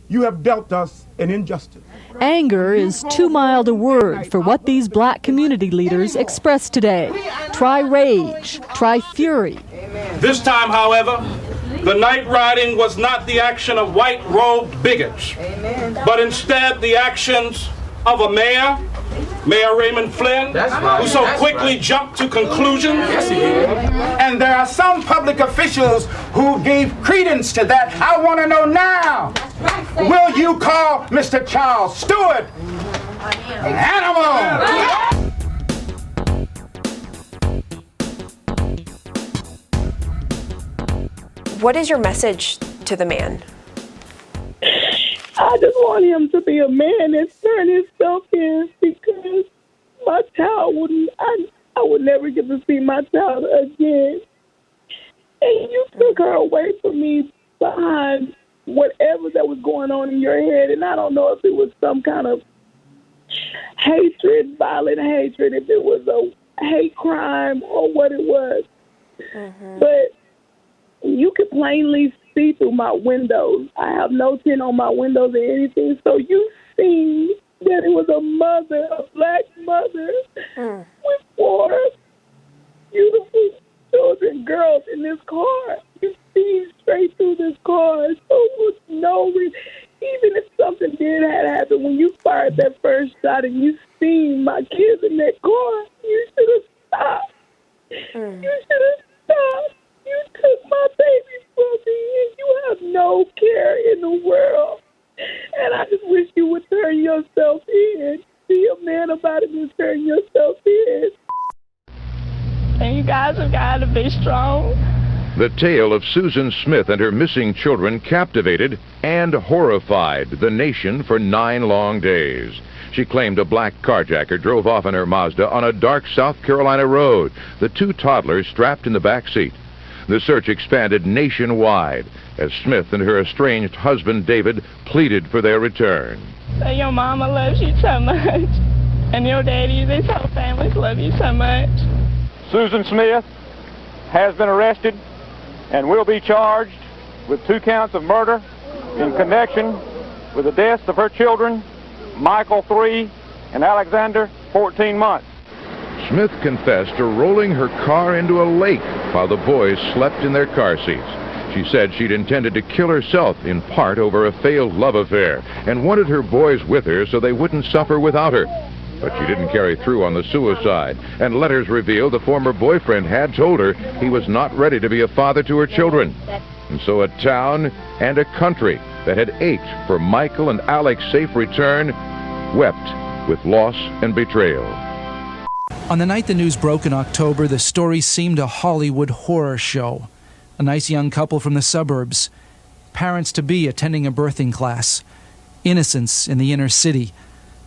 you have dealt us an injustice. Anger is too mild a word for what these black community leaders expressed today. Try rage, try fury. This time, however, the night riding was not the action of white-robed bigots, but instead the actions of a mayor, Mayor Raymond Flynn, who so quickly jumped to conclusions. Yes, he did. And there are some public officials who gave credence to that. I want to know now, will you call Mr. Charles Stewart an animal? What is your message to the man? I just want him to be a man and turn himself in, because my child I would never get to see my child again. And you took her away from me behind whatever that was going on in your head. And I don't know if it was some kind of hatred, violent hatred, if it was a hate crime or what it was. Mm-hmm. But you could plainly see through my windows. I have no tint on my windows or anything. So you see that it was a mother, a black mother, with 4 beautiful children, girls in this car. You see straight through this car. So with no reason, even if something did happen, when you fired that first shot and you seen my kids in that car, you should have stopped. You should have stopped. You took my baby from me, and you have no care in the world. And I just wish you would turn yourself in. Be a man about it and turn yourself in. And you guys have got to be strong. The tale of Susan Smith and her missing children captivated and horrified the nation for 9 long days. She claimed a black carjacker drove off in her Mazda on a dark South Carolina road, the 2 toddlers strapped in the back seat. The search expanded nationwide as Smith and her estranged husband, David, pleaded for their return. Your mama loves you so much, and your daddy, this whole family love you so much. Susan Smith has been arrested and will be charged with 2 counts of murder in connection with the deaths of her children, Michael 3 and Alexander 14 months. Smith confessed to rolling her car into a lake while the boys slept in their car seats. She said she'd intended to kill herself in part over a failed love affair and wanted her boys with her so they wouldn't suffer without her. But she didn't carry through on the suicide, and letters revealed the former boyfriend had told her he was not ready to be a father to her children. And so a town and a country that had ached for Michael and Alex's safe return wept with loss and betrayal. On the night the news broke in October, the story seemed a Hollywood horror show. A nice young couple from the suburbs, parents-to-be attending a birthing class, innocents in the inner city,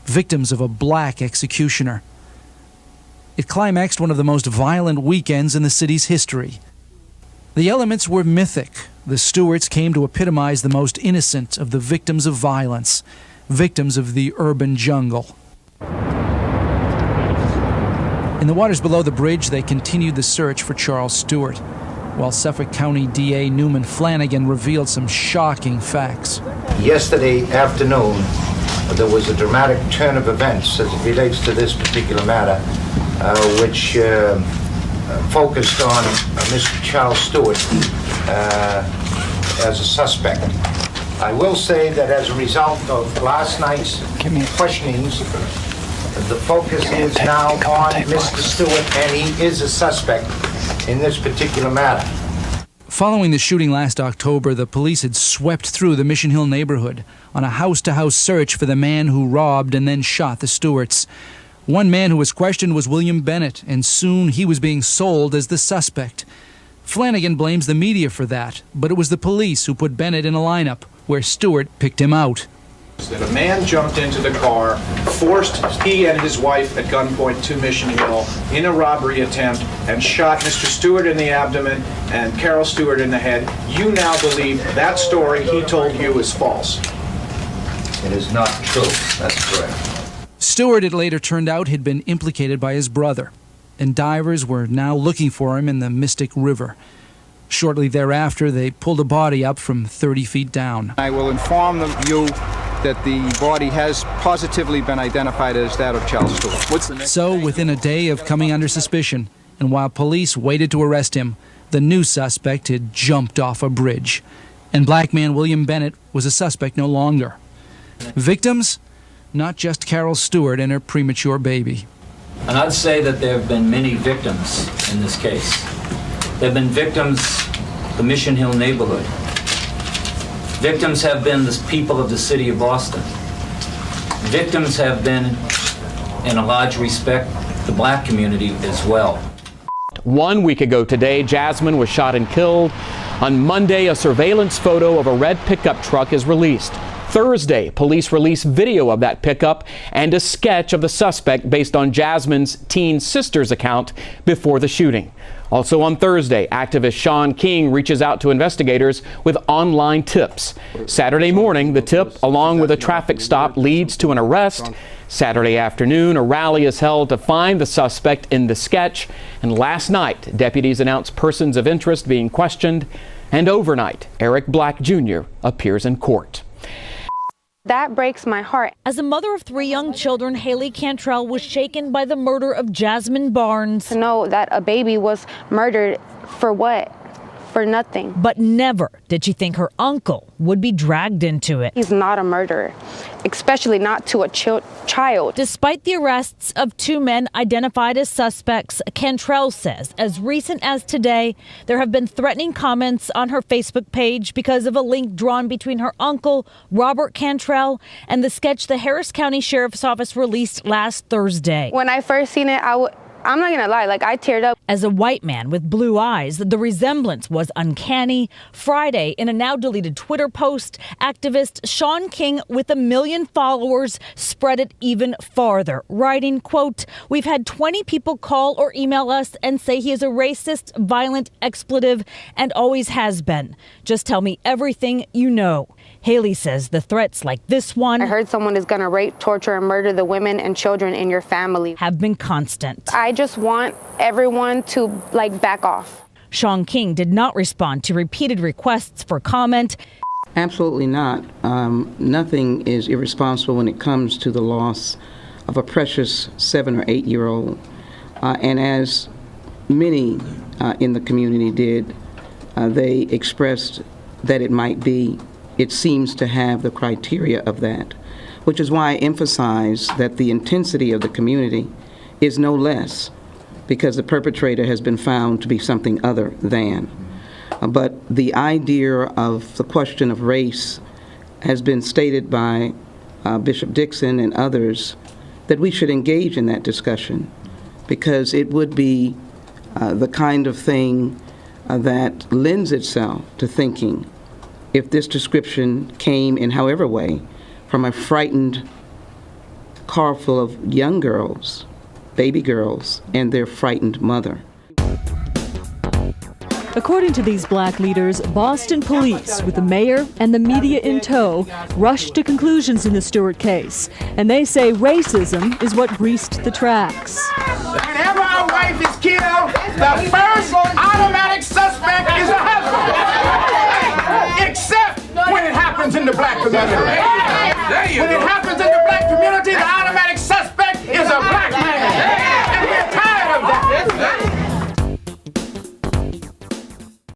victims of a black executioner. It climaxed one of the most violent weekends in the city's history. The elements were mythic. The Stewarts came to epitomize the most innocent of the victims of violence, victims of the urban jungle. In the waters below the bridge, they continued the search for Charles Stewart, while Suffolk County DA Newman Flanagan revealed some shocking facts. Yesterday afternoon, there was a dramatic turn of events as it relates to this particular matter, which focused on Mr. Charles Stewart as a suspect. I will say that as a result of last night's questionings, the focus is now on Mr. Stewart, and he is a suspect in this particular matter. Following the shooting last October, the police had swept through the Mission Hill neighborhood on a house-to-house search for the man who robbed and then shot the Stewarts. One man who was questioned was William Bennett, and soon he was being sold as the suspect. Flanagan blames the media for that, but it was the police who put Bennett in a lineup where Stewart picked him out. That a man jumped into the car, forced he and his wife at gunpoint to Mission Hill in a robbery attempt, and shot Mr. Stewart in the abdomen and Carol Stewart in the head. You now believe that story he told you is false. It is not true. That's correct. Stewart, it later turned out, had been implicated by his brother, and divers were now looking for him in the Mystic River. Shortly thereafter, they pulled a body up from 30 feet down. I will inform you that the body has positively been identified as that of Charles Stewart. So, within a day of coming under suspicion, and while police waited to arrest him, the new suspect had jumped off a bridge. And black man William Bennett was a suspect no longer. Victims? Not just Carol Stewart and her premature baby. And I'd say that there have been many victims in this case. There have been victims in the Mission Hill neighborhood. Victims have been the people of the city of Boston. Victims have been, in a large respect, the black community as well. 1 week ago today, Jazmine was shot and killed. On Monday, a surveillance photo of a red pickup truck is released. Thursday, police released video of that pickup and a sketch of the suspect based on Jazmine's teen sister's account before the shooting. Also on Thursday, activist Sean King reaches out to investigators with online tips. Saturday morning, the tip, along with a traffic stop, leads to an arrest. Saturday afternoon, a rally is held to find the suspect in the sketch. And last night, deputies announced persons of interest being questioned. And overnight, Eric Black Jr. appears in court. That breaks my heart. As a mother of 3 young children, Haley Cantrell was shaken by the murder of Jazmine Barnes. To know that a baby was murdered for what? For nothing. But never did she think her uncle would be dragged into it. He's not a murderer, especially not to a child. Despite the arrests of 2 men identified as suspects, Cantrell says as recent as today, there have been threatening comments on her Facebook page because of a link drawn between her uncle, Robert Cantrell, and the sketch the Harris County Sheriff's Office released last Thursday. When I first seen it, I'm not gonna lie, I teared up. As a white man with blue eyes, the resemblance was uncanny. Friday, in a now deleted Twitter post, activist Sean King, with 1 million followers, spread it even farther, writing, quote, "We've had 20 people call or email us and say he is a racist, violent, expletive, and always has been. Just tell me everything you know." Haley says the threats like this one, I heard someone is going to rape, torture, and murder the women and children in your family, have been constant. I just want everyone to back off. Sean King did not respond to repeated requests for comment. Absolutely not. Nothing is irresponsible when it comes to the loss of a precious 7 or 8 year old. And as many in the community did, they expressed that it seems to have the criteria of that, which is why I emphasize that the intensity of the community is no less, because the perpetrator has been found to be something other than. But the idea of the question of race has been stated by Bishop Dixon and others that we should engage in that discussion, because it would be the kind of thing that lends itself to thinking if this description came in however way from a frightened car full of young girls, baby girls, and their frightened mother. According to these black leaders, Boston police, with the mayor and the media in tow, rushed to conclusions in the Stewart case. And they say racism is what greased the tracks. Whenever a wife is killed, the first automatic suspect is a husband. Except when it happens in the black community. When it happens in the black community, the